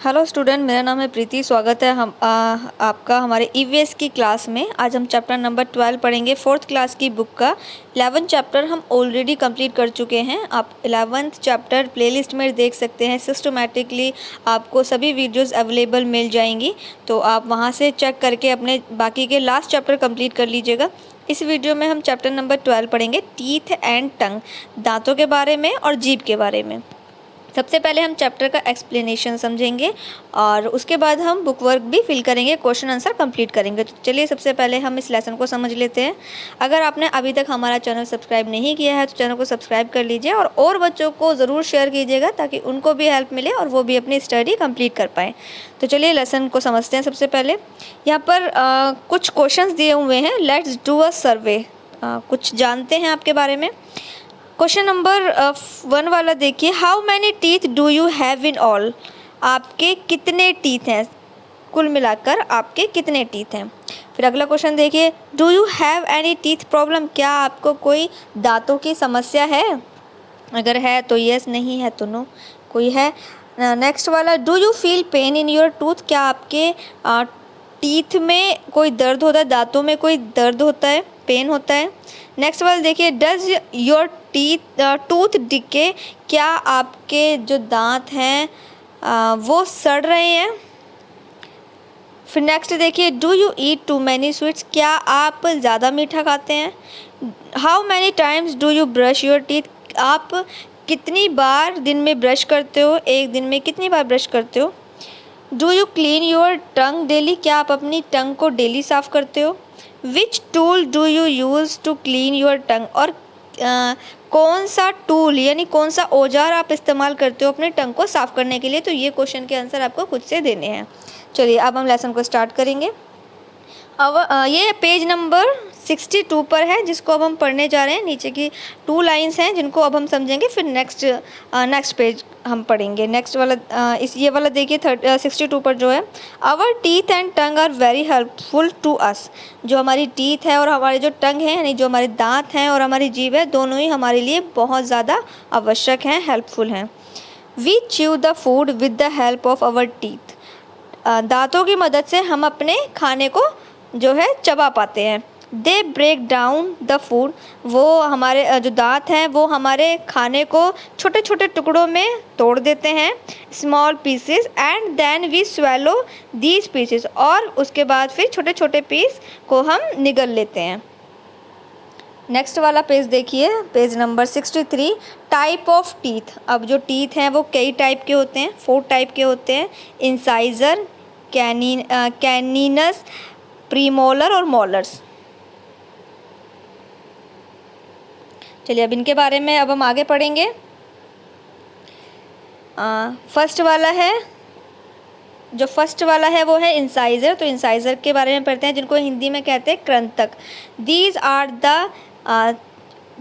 Hello student, मेरा नाम है प्रीति। स्वागत है आपका हमारे ईवीएस की क्लास में। आज हम चैप्टर नंबर 12 पढ़ेंगे। 4th क्लास की बुक का 11th चैप्टर हम ऑलरेडी कंप्लीट कर चुके हैं। आप 11th चैप्टर प्लेलिस्ट में देख सकते हैं। सिस्टमैटिकली आपको सभी वीडियोस अवेलेबल मिल जाएंगी, तो आप वहां से चेक करके अपने बाकी के लास्ट चैप्टर कंप्लीट कर लीजिएगा। इस वीडियो में हम चैप्टर नंबर 12 पढ़ेंगे, टीथ एंड टंग, दांतों के बारे में और जीभ के बारे में। सबसे पहले हम चैप्टर का एक्सप्लेनेशन समझेंगे और उसके बाद हम बुक वर्क भी फिल करेंगे, क्वेश्चन आंसर कंप्लीट करेंगे। तो चलिए सबसे पहले हम इस लेसन को समझ लेते हैं। अगर आपने अभी तक हमारा चैनल सब्सक्राइब नहीं किया है तो चैनल को सब्सक्राइब कर लीजिए और बच्चों को ज़रूर शेयर कीजिएगा ताकि उनको भी हेल्प मिले और वो भी अपनी स्टडी कंप्लीट कर पाएँ। तो चलिए लेसन को समझते हैं। सबसे पहले यहाँ पर कुछ क्वेश्चंस दिए हुए हैं। लेट्स डू अ सर्वे। कुछ जानते हैं आपके बारे में। क्वेश्चन नंबर 1 वाला देखिए, how many teeth do you have in all? आपके कितने टीथ हैं, कुल मिलाकर आपके कितने टीथ हैं। फिर अगला क्वेश्चन देखिए, do you have any teeth problem? क्या आपको कोई दांतों की समस्या है? अगर है तो यस, नहीं है तो नो। कोई है। नेक्स्ट वाला, do you feel pain in your tooth? क्या आपके टीथ में कोई दर्द होता है, दांतों में कोई दर्द होता है, पेन होता है। नेक्स्ट वाला देखिए, डज योर टूथ डिके? क्या आपके जो दांत हैं वो सड़ रहे हैं। फिर नेक्स्ट देखिए, do you eat too many sweets? क्या आप ज़्यादा मीठा खाते हैं। How many times do you brush your teeth? आप कितनी बार दिन में ब्रश करते हो, एक दिन में कितनी बार ब्रश करते हो। Do you clean your tongue daily? क्या आप अपनी टंग को डेली साफ़ करते हो। Which tool do you use to clean your tongue? और कौन सा टूल यानी कौन सा औजार आप इस्तेमाल करते हो अपने टंग को साफ़ करने के लिए। तो ये क्वेश्चन के आंसर आपको खुद से देने हैं। चलिए अब हम लेसन को स्टार्ट करेंगे। अब ये पेज नंबर 62 पर है, जिसको अब हम पढ़ने जा रहे हैं। नीचे की 2 लाइंस हैं जिनको अब हम समझेंगे, फिर नेक्स्ट पेज हम पढ़ेंगे। नेक्स्ट वाला ये वाला देखिए 62 पर जो है, our teeth and tongue are very helpful to us. जो हमारी टीथ है और हमारे जो टंग है यानी जो हमारे दांत हैं और हमारी जीभ है, दोनों ही हमारे लिए बहुत ज़्यादा आवश्यक हैं, हेल्पफुल हैं। We chew the food with the help of our teeth. दांतों की मदद से हम अपने खाने को जो है चबा पाते हैं। They break down the food. वो हमारे जो दांत हैं वो हमारे खाने को छोटे छोटे टुकड़ों में तोड़ देते हैं, small pieces, and then we swallow these pieces. और उसके बाद फिर छोटे छोटे पीस को हम निगल लेते हैं। नेक्स्ट वाला पेज देखिए, page number 63, type of teeth. अब जो टीथ हैं वो कई टाइप के होते हैं, 4 टाइप के होते हैं। इंसाइजर, कैनिनस, प्रीमोलर और मोलर्स। चलिए अब इनके बारे में अब हम आगे पढ़ेंगे। फर्स्ट वाला है वो है इंसाइजर। तो इंसाइजर के बारे में पढ़ते हैं, जिनको हिंदी में कहते हैं कृंतक। These are the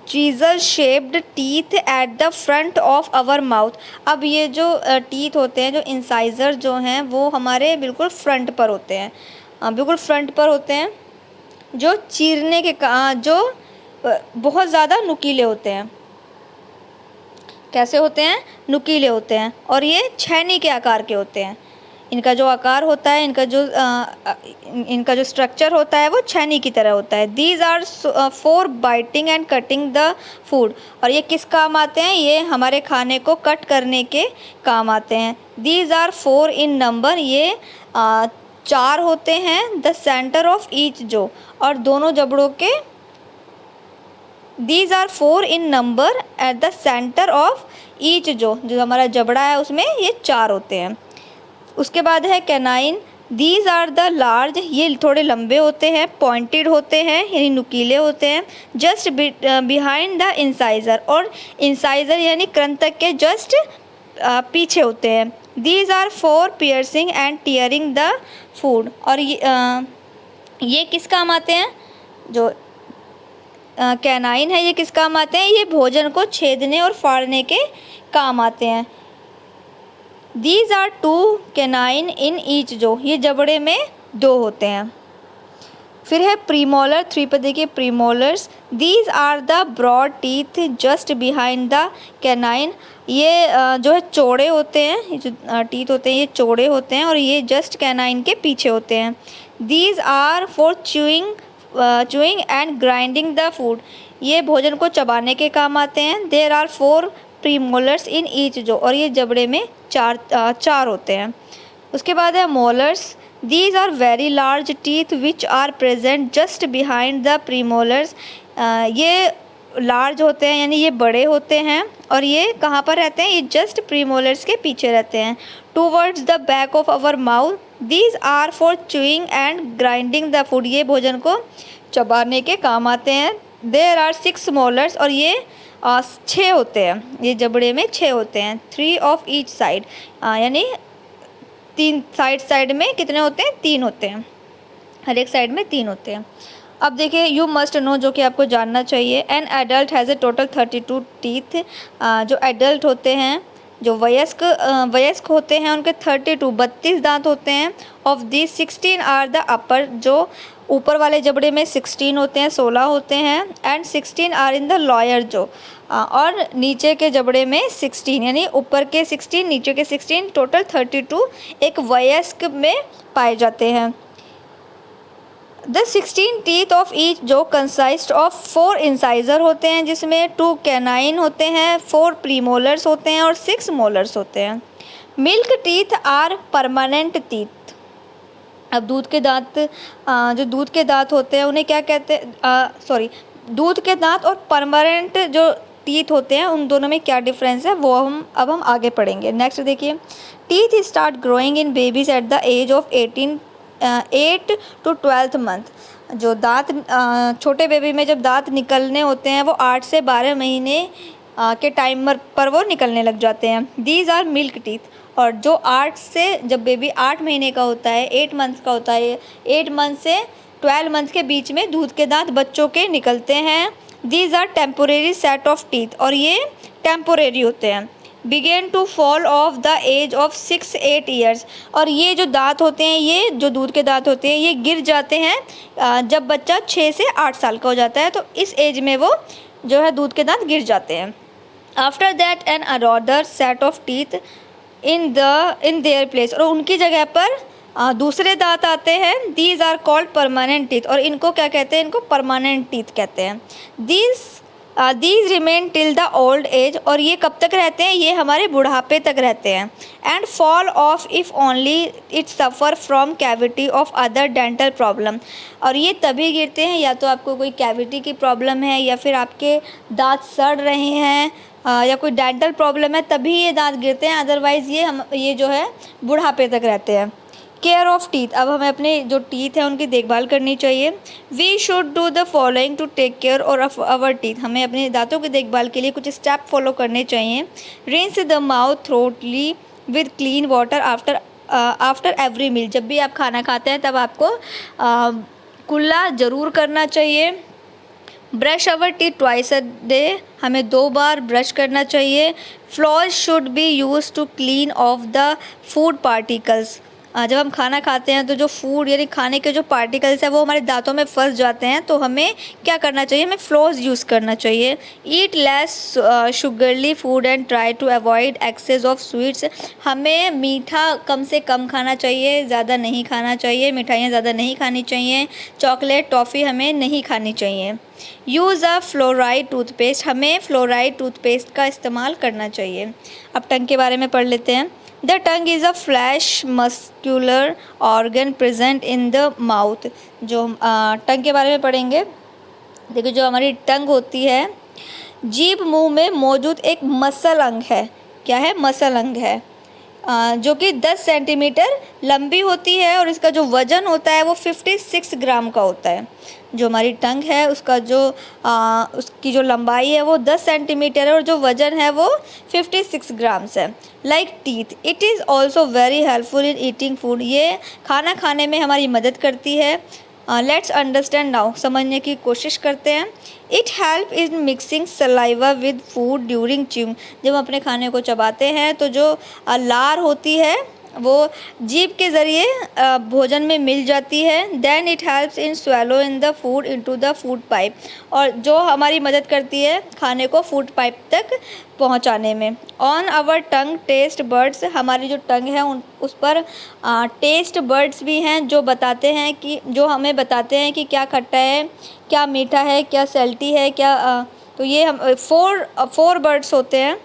chisel shaped teeth at the front of our mouth. अब ये जो टीथ होते हैं, जो इंसाइजर जो हैं, वो हमारे बिल्कुल फ्रंट पर होते हैं, बिल्कुल फ्रंट पर होते हैं, जो चीरने के जो बहुत ज़्यादा नुकीले होते हैं। कैसे होते हैं? नुकीले होते हैं और ये छेनी के आकार के होते हैं। इनका जो आकार होता है, इनका जो स्ट्रक्चर होता है वो छेनी की तरह होता है। These are for biting and cutting the food. और ये किस काम आते हैं? ये हमारे खाने को कट करने के काम आते हैं। These are 4 in number. ये 4 होते हैं। द सेंटर ऑफ ईच जो, और दोनों जबड़ों के। These are 4 in number at the center of each jaw हमारा जबड़ा है उसमें ये 4 होते हैं। उसके बाद है canine. These are the large. ये थोड़े लंबे होते हैं, पॉइंटेड होते हैं यानी नुकीले होते हैं। Just behind the incisor. और इंसाइजर यानी कृंतक के जस्ट पीछे होते हैं। These are for piercing and tearing the food. और ये किस काम आते हैं? जो कैनाइन है ये किस काम आते हैं? ये भोजन को छेदने और फाड़ने के काम आते हैं। These are 2 canine in each jaw, ये जबड़े में 2 होते हैं। फिर है प्रीमोलर, 3 पे देखिए premolars. These are the broad teeth just behind the canine. ये जो है चौड़े होते हैं, ये जो टीथ होते हैं ये चौड़े होते हैं और ये जस्ट कैनाइन के पीछे होते हैं। These are for chewing and grinding the food. ये भोजन को चबाने के काम आते हैं। There are 4 premolars in each जो, और ये जबड़े में चार होते हैं। उसके बाद है molars. These are very large teeth which are present just behind the premolars. ये लार्ज होते हैं यानी ये बड़े होते हैं और ये कहाँ पर रहते हैं, ये जस्ट प्रीमोलर्स के पीछे रहते हैं, towards the back of our mouth. These are for chewing and grinding the food. ये भोजन को चबाने के काम आते हैं। देयर आर 6 मोलर्स, और ये 6 होते हैं, ये जबड़े में 6 होते हैं, 3 ऑफ ईच साइड, यानी 3 साइड में कितने होते हैं, 3 होते हैं, हर एक साइड में 3 होते हैं। अब देखिए यू मस्ट नो, जो कि आपको जानना चाहिए, an adult has a total 32 teeth. जो एडल्ट होते हैं, जो वयस्क होते हैं, उनके 32 दांत होते हैं। Of this 16 are the upper, जो ऊपर वाले जबड़े में 16 होते हैं, 16 होते हैं। And 16 are in the lower, जो और नीचे के जबड़े में 16, यानी ऊपर के 16 नीचे के 16, टोटल 32 एक वयस्क में पाए जाते हैं। द 16 टीथ ऑफ ईच जो कंसाइज्ड ऑफ 4 इंसाइजर होते हैं, जिसमें 2 कैनाइन होते हैं, 4 प्रीमोलर्स होते हैं और 6 मोलर्स होते हैं। Milk teeth are permanent teeth. अब दूध के दांत, जो दूध के दांत होते हैं उन्हें क्या कहते हैं, दूध के दांत और परमानेंट जो टीथ होते हैं उन दोनों में क्या डिफरेंस है वो हम आगे पढ़ेंगे। नेक्स्ट देखिए, teeth start growing in babies at the age of 8 to 12 month. जो दांत छोटे बेबी में जब दांत निकलने होते हैं वो 8 से 12 महीने के टाइम पर वो निकलने लग जाते हैं। दीज आर मिल्क टीथ, और जो 8 से, जब बेबी 8 महीने का होता है, 8 मंथ का होता है, 8 मंथ से 12 मंथ के बीच में दूध के दांत बच्चों के निकलते हैं। These are temporary set of teeth, और ये टेम्पोरेरी होते हैं। Begin to fall off the age of 6-8 years, और ये जो दांत होते हैं, ये जो दूध के दांत होते हैं, ये गिर जाते हैं जब बच्चा 6 से 8 साल का हो जाता है, तो इस एज में वो जो है दूध के दांत गिर जाते हैं। After that an another set of teeth in their place, और उनकी जगह पर दूसरे दांत आते हैं। These are called permanent teeth, और इनको क्या कहते हैं, इनको परमानेंट टीथ कहते हैं। These remain till the old age, और ये कब तक रहते हैं, ये हमारे बुढ़ापे तक रहते हैं। And fall of if only it suffer from cavity of other dental problem, और ये तभी गिरते हैं या तो आपको कोई कैविटी की प्रॉब्लम है, या फिर आपके दांत सड़ रहे हैं, या कोई डेंटल प्रॉब्लम है, तभी ये दांत गिरते हैं। अदरवाइज़ ये जो है बुढ़ापे तक रहते हैं। केयर ऑफ़ टीथ, अब हमें अपने जो टीथ हैं उनकी देखभाल करनी चाहिए। We should do the following to take care of our teeth, हमें अपने दांतों की देखभाल के लिए कुछ स्टेप फॉलो करने चाहिए। Rinse the mouth thoroughly with clean water after every meal, जब भी आप खाना खाते हैं तब आपको कुल्ला ज़रूर करना चाहिए। Brush our teeth twice a day, हमें 2 बार ब्रश करना चाहिए। Floss should be use to clean off the food particles, जब हम खाना खाते हैं तो जो फूड यानी खाने के जो पार्टिकल्स हैं वो हमारे दांतों में फंस जाते हैं, तो हमें क्या करना चाहिए, हमें फ्लॉस यूज़ करना चाहिए। Eat less sugary food and try to avoid excess of sweets, हमें मीठा कम से कम खाना चाहिए, ज़्यादा नहीं खाना चाहिए, मिठाइयाँ ज़्यादा नहीं खानी चाहिए, चॉकलेट टॉफ़ी हमें नहीं खानी चाहिए। यूज़ अ फ्लोराइड टूथपेस्ट, हमें फ्लोराइड टूथपेस्ट का इस्तेमाल करना चाहिए। अब टंग के बारे में पढ़ लेते हैं। The tongue is a flash muscular organ present in the mouth, जो टंग के बारे में पढ़ेंगे। देखिए जो हमारी टंग होती है, जीभ मुंह में मौजूद एक मसल अंग है। क्या है, मसल अंग है, जो कि 10 सेंटीमीटर लंबी होती है, और इसका जो वज़न होता है वो 56 ग्राम का होता है। जो हमारी टंग है उसका उसकी जो लंबाई है वो 10 सेंटीमीटर है, और जो वज़न है वो 56 ग्राम्स है। Like teeth, it is also very helpful in eating food, ये खाना खाने में हमारी मदद करती है। लेट्स अंडरस्टैंड नाउ, समझने की कोशिश करते हैं। It help in mixing saliva with food during chewing, जब हम अपने खाने को चबाते हैं तो जो लार होती है वो जीभ के ज़रिए भोजन में मिल जाती है। Then it helps in swallow in the food into the food pipe, और जो हमारी मदद करती है खाने को फूड पाइप तक पहुंचाने में। On our tongue taste buds, हमारी जो टंग है उस पर टेस्ट बर्ड्स भी हैं जो बताते हैं कि जो हमें बताते हैं कि क्या खट्टा है, क्या मीठा है, क्या सैल्टी है, क्या तो ये हम फोर बर्ड्स होते हैं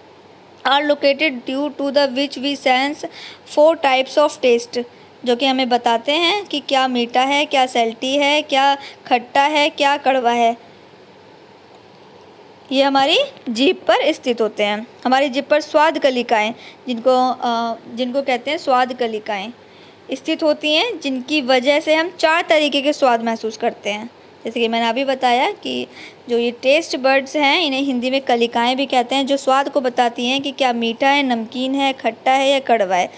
are located due to the which we sense 4 types of taste, जो कि हमें बताते हैं कि क्या मीठा है, क्या सैल्टी है, क्या खट्टा है, क्या कड़वा है। ये हमारी जीभ पर स्थित होते हैं। हमारी जीभ पर स्वाद कलिकाएँ, जिनको कहते हैं स्वाद कलिकाएँ, स्थित होती हैं, जिनकी वजह से हम 4 तरीके के स्वाद महसूस करते हैं। जैसे कि मैंने अभी बताया कि जो ये टेस्ट बर्ड्स हैं इन्हें हिंदी में कलिकाएँ भी कहते हैं, जो स्वाद को बताती हैं कि क्या मीठा है, नमकीन है, खट्टा है या कड़वा है।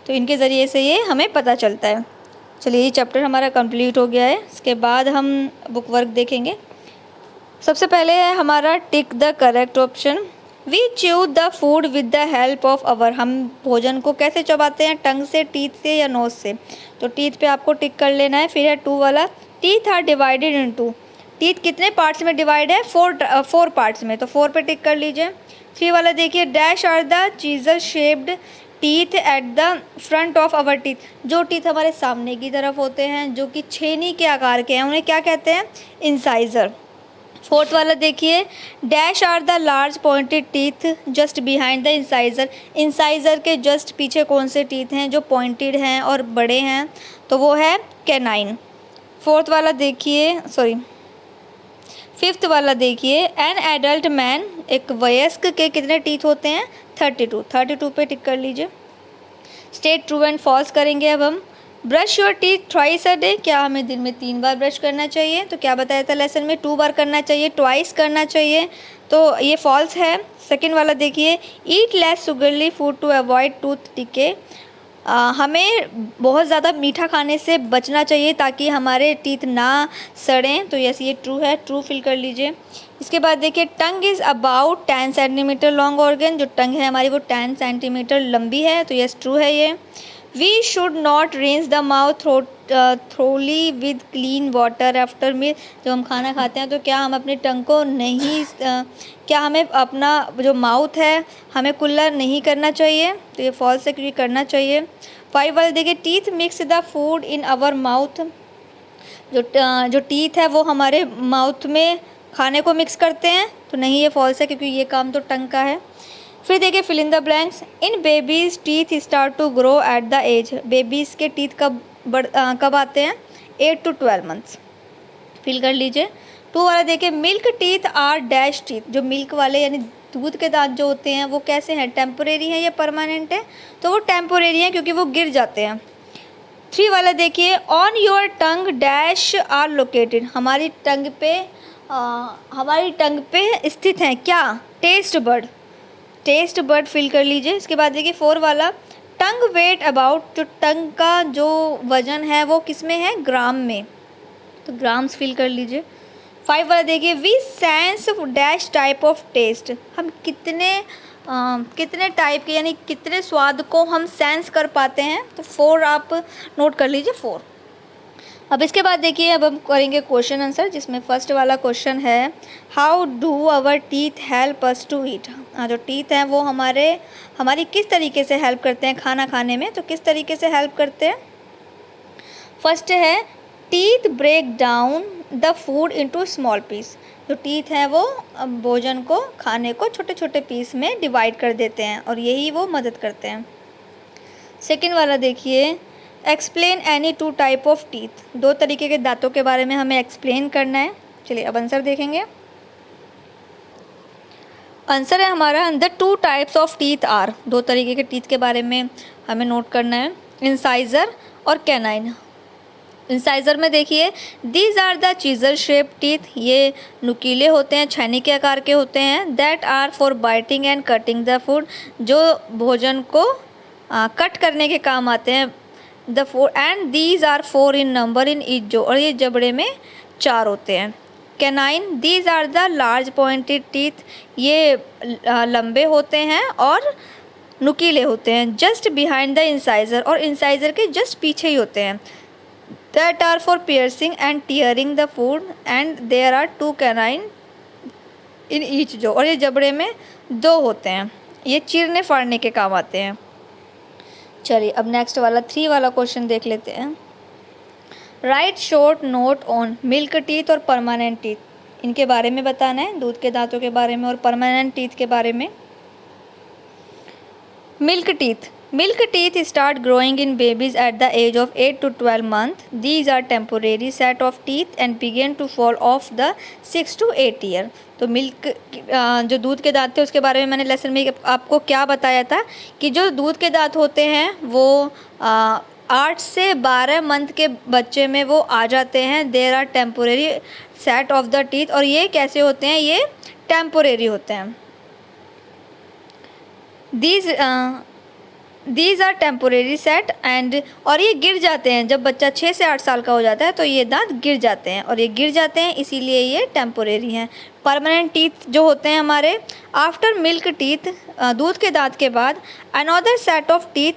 तो इनके ज़रिए से ये हमें पता चलता है। चलिए, ये चैप्टर हमारा कंप्लीट हो गया है। इसके बाद हम बुक वर्क देखेंगे। सबसे पहले है हमारा tick the correct option. We chew the food with the help of our, हम भोजन को कैसे चबाते हैं, टंग से, टीथ से या नोज से। तो टीथ पे आपको टिक कर लेना है। फिर है 2 वाला, teeth are divided into, teeth कितने पार्ट्स में डिवाइड है, 4 पार्ट्स में, तो 4 पे टिक कर लीजिए। 3 वाला देखिए, dash are the chisel shaped teeth at the front of our teeth, जो टीथ हमारे सामने की तरफ होते हैं, जो कि छेनी के आकार के हैं, उन्हें क्या कहते हैं, इंसाइजर। 4th वाला देखिए, dash are the large pointed teeth just behind the incisor, incisor के जस्ट पीछे कौन से टीथ हैं जो पॉइंटेड हैं और बड़े हैं, तो वो है कैनाइन। 4th वाला देखिए, 5th वाला देखिए, एन एडल्ट मैन, एक वयस्क के कितने टीथ होते हैं, 32 पे टिक कर लीजिए। स्टेट ट्रू एंड फॉल्स करेंगे अब हम। Brush your teeth twice a day, क्या हमें दिन में 3 बार ब्रश करना चाहिए, तो क्या बताया था लेसन में, 2 बार करना चाहिए, ट्वाइस करना चाहिए, तो ये फॉल्स है। सेकंड वाला देखिए, eat less sugary food to avoid tooth decay, हमें बहुत ज़्यादा मीठा खाने से बचना चाहिए ताकि हमारे टीथ ना सड़ें, तो यस ये ट्रू है, ट्रू फिल कर लीजिए। इसके बाद देखिए, टंग is about 10 centimetre long organ, जो टंग है हमारी वो 10 सेंटीमीटर लंबी है, तो यस ट्रू है ये। We should not rinse the mouth thoroughly with clean water after meal, जब हम खाना खाते हैं तो क्या हम अपने टंग को नहीं क्या हमें अपना जो माउथ है हमें कुल्ला नहीं करना चाहिए, तो ये फॉल्स है क्योंकि करना चाहिए। 5 वाले देखिए, teeth mix the food in our mouth, जो टीथ है वो हमारे माउथ में खाने को मिक्स करते हैं, तो नहीं ये फॉल्स है क्योंकि ये काम तो टंग का है। फिर देखिए, fill in the blanks, in babies teeth start to grow at the age, babies के टीथ कब आते हैं, 8 to 12 मंथ्स, फिल कर लीजिए। 2 वाला देखिए, milk teeth are dash teeth, जो मिल्क वाले यानी दूध के दांत जो होते हैं वो कैसे हैं, टेम्पोरेरी हैं या परमानेंट है, तो वो टेम्पोरेरी हैं क्योंकि वो गिर जाते हैं। 3 वाला देखिए, on your tongue dash are located, हमारी टंग पे स्थित हैं क्या, टेस्ट बर्ड फिल कर लीजिए। इसके बाद देखिए 4 वाला, टंग वेट अबाउट, जो टंग का जो वजन है वो किस में है, ग्राम में, तो ग्राम्स फिल कर लीजिए। 5 वाला देखिए, we sense dash type of taste, हम कितने टाइप के यानी कितने स्वाद को हम सेंस कर पाते हैं, तो 4 आप नोट कर लीजिए, 4। अब इसके बाद देखिए, अब हम करेंगे क्वेश्चन आंसर, जिसमें फर्स्ट वाला क्वेश्चन है, how do our teeth help us to eat, जो टीथ हैं वो हमारी किस तरीके से हेल्प करते हैं खाना खाने में, तो किस तरीके से हेल्प करते हैं। फर्स्ट है, teeth break down the food into small piece, जो टीथ हैं वो भोजन को खाने को छोटे छोटे पीस में डिवाइड कर देते हैं और यही वो मदद करते हैं। सेकेंड वाला देखिए, explain any 2 type of teeth, 2 तरीके के दांतों के बारे में हमें एक्सप्लेन करना है। चलिए अब आंसर देखेंगे। आंसर है हमारा, the 2 types of teeth are, 2 तरीके के टीथ के बारे में हमें नोट करना है, इंसाइजर और कैनाइन। इंसाइजर में देखिए, these are the chisel shape teeth, ये नुकीले होते हैं, छेनी के आकार के होते हैं। That are for biting and cutting the food, जो भोजन को कट करने के काम आते हैं। The 4 and these are 4 in number in each, जो, और ये जबड़े में 4 होते हैं। Canine, these are the large pointed teeth, ये लंबे होते हैं और नुकीले होते हैं। जस्ट बिहाइंड द इंसाइजर, और इंसाइजर के जस्ट पीछे ही होते हैं। That are for piercing and tearing the food and there are 2 canine in each जो, और ये जबड़े में 2 होते हैं, ये चीरने फाड़ने के काम आते हैं। चलिए अब नेक्स्ट वाला 3 वाला क्वेश्चन देख लेते हैं। Right short note on milk teeth और परमानेंट टीथ, इनके बारे में बताना है, दूध के दांतों के बारे में और परमानेंट टीथ के बारे में। Milk teeth start growing in babies at the age of 8 to 12 month. These are temporary set of teeth and begin to fall off the 6 to 8 year. तो मिल्क जो दूध के दांत थे उसके बारे में मैंने लेसन में आपको क्या बताया था कि जो दूध के दांत होते हैं वो 8 से 12 मंथ के बच्चे में वो आ जाते हैं। There are temporary set of the teeth, और ये कैसे होते हैं, ये टेम्पोरेरी होते हैं। These are temporary set and, और ये गिर जाते हैं जब बच्चा 6 से 8 साल का हो जाता है तो ये दांत गिर जाते हैं, और ये गिर जाते हैं इसीलिए ये टेम्पोरेरी हैं। परमानेंट टीथ जो होते हैं हमारे, आफ्टर मिल्क टीथ, दूध के दांत के बाद, another set of teeth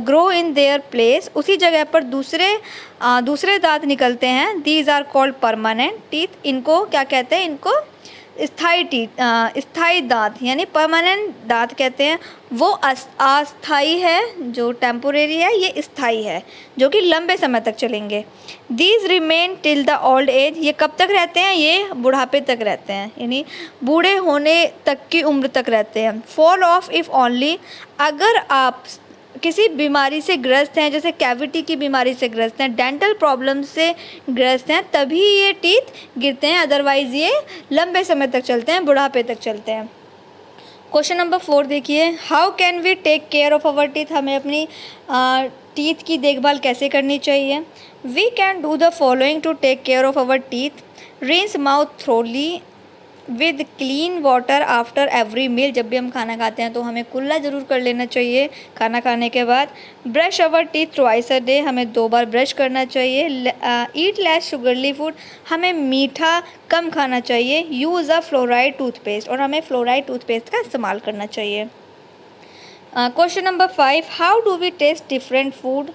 grow in their place, उसी जगह पर दूसरे दांत निकलते हैं। These are called permanent teeth, इनको क्या कहते हैं, इनको स्थायी दांत यानी परमानेंट दांत कहते हैं। वो अस्थाई है, जो टेम्पोरेरी है ये स्थायी है, जो कि लंबे समय तक चलेंगे। These remain till the old age, ये कब तक रहते हैं, ये बुढ़ापे तक रहते हैं, यानी बूढ़े होने तक की उम्र तक रहते हैं। फॉल ऑफ इफ़ ओनली, अगर आप किसी बीमारी से ग्रस्त हैं, जैसे कैविटी की बीमारी से ग्रस्त हैं, डेंटल प्रॉब्लम से ग्रस्त हैं, तभी ये टीथ गिरते हैं, अदरवाइज़ ये लंबे समय तक चलते हैं, बुढ़ापे तक चलते हैं। क्वेश्चन नंबर 4 देखिए, how can we take care of our teeth, हमें अपनी टीथ की देखभाल कैसे करनी चाहिए। We can do the following to take care of our teeth. Rinse mouth thoroughly with clean water after every meal, जब भी हम खाना खाते हैं तो हमें कुल्ला ज़रूर कर लेना चाहिए खाना खाने के बाद। Brush our teeth twice a day, हमें 2 बार ब्रश करना चाहिए। ईट लेस शुगरली फूड, हमें मीठा कम खाना चाहिए। यूज़ अ फ्लोराइड टूथपेस्ट, और हमें फ्लोराइड टूथपेस्ट का इस्तेमाल करना चाहिए। Question number 5, how do we taste different food,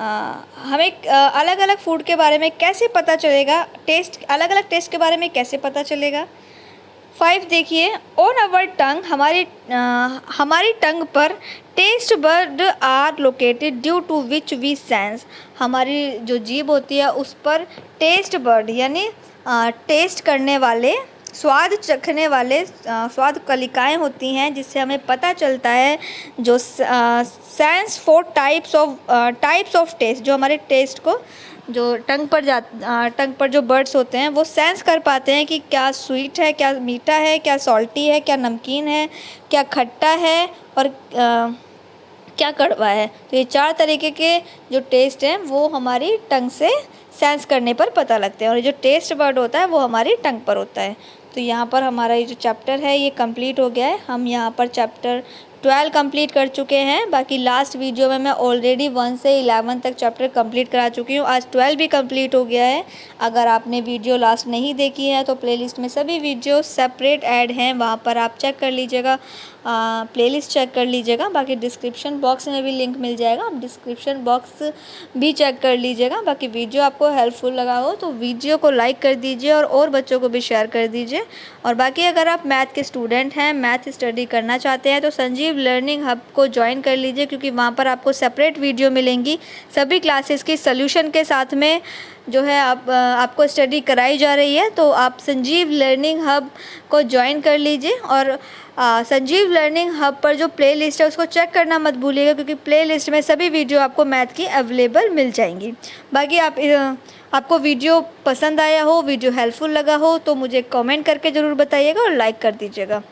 हमें अलग अलग फूड के बारे में कैसे पता चलेगा, टेस्ट अलग अलग टेस्ट के बारे में कैसे पता चलेगा। 5 देखिए, ऑन अवर टंग, हमारी टंग पर taste bud are located due to which we sense, हमारी जो जीभ होती है उस पर टेस्ट बर्ड यानी टेस्ट करने वाले, स्वाद चखने वाले स्वाद कलिकाएँ होती हैं, जिससे हमें पता चलता है जो सेंस 4 टाइप्स ऑफ टेस्ट, जो हमारे टेस्ट को जो टंग पर जो बर्ड्स होते हैं वो सेंस कर पाते हैं कि क्या स्वीट है, क्या मीठा है, क्या सॉल्टी है, क्या नमकीन है, क्या खट्टा है और क्या कड़वा है। तो ये 4 तरीके के जो टेस्ट हैं वो हमारी टंग से सेंस करने पर पता लगते हैं, और ये जो टेस्ट बर्ड होता है वो हमारी टंग पर होता है। तो यहाँ पर हमारा ये जो चैप्टर है ये कंप्लीट हो गया है। हम यहाँ पर चैप्टर 12 कंप्लीट कर चुके हैं। बाकी लास्ट वीडियो में मैं ऑलरेडी 1 से 11 तक चैप्टर कंप्लीट करा चुकी हूँ। आज 12 भी कंप्लीट हो गया है। अगर आपने वीडियो लास्ट नहीं देखी है तो प्लेलिस्ट में सभी वीडियो सेपरेट ऐड हैं, वहाँ पर आप चेक कर लीजिएगा, प्लेलिस्ट चेक कर लीजिएगा। बाकी डिस्क्रिप्शन बॉक्स में भी लिंक मिल जाएगा, आप डिस्क्रिप्शन बॉक्स भी चेक कर लीजिएगा। बाकी वीडियो आपको हेल्पफुल लगा हो तो वीडियो को लाइक कर दीजिए और बच्चों को भी शेयर कर दीजिए। और बाकी अगर आप मैथ के स्टूडेंट हैं, मैथ स्टडी करना चाहते हैं तो संजीव लर्निंग हब को ज्वाइन कर लीजिए, क्योंकि वहाँ पर आपको सेपरेट वीडियो मिलेंगी सभी क्लासेस की सॉल्यूशन के साथ में जो है आपको स्टडी कराई जा रही है। तो आप संजीव लर्निंग हब को ज्वाइन कर लीजिए, और संजीव लर्निंग हब पर जो प्लेलिस्ट है उसको चेक करना मत भूलिएगा, क्योंकि प्लेलिस्ट में सभी वीडियो आपको मैथ की अवेलेबल मिल जाएंगी। बाकी आपको वीडियो पसंद आया हो, वीडियो हेल्पफुल लगा हो तो मुझे कमेंट करके ज़रूर बताइएगा और लाइक कर दीजिएगा।